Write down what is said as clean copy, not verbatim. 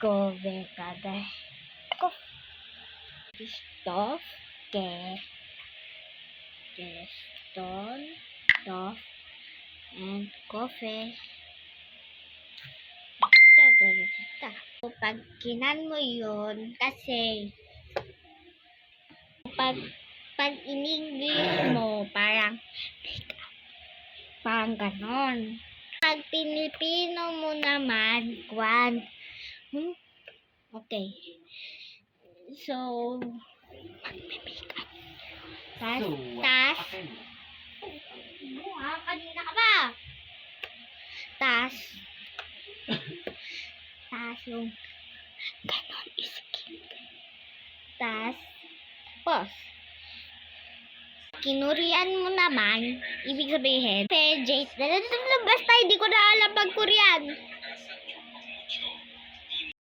Kove kada. Stove ke stone, stove, and coffee. Pag kinan mo yun, kasi pag in-English mo, parang ganon. Pag Pilipino mo naman, kwan. Okay. So, magme-makeup. Kanina ka ba? Tas yung ganon skin. Tapos, kinurian mo naman, ibig sabihin, basta hindi ko na alam pag-Korean.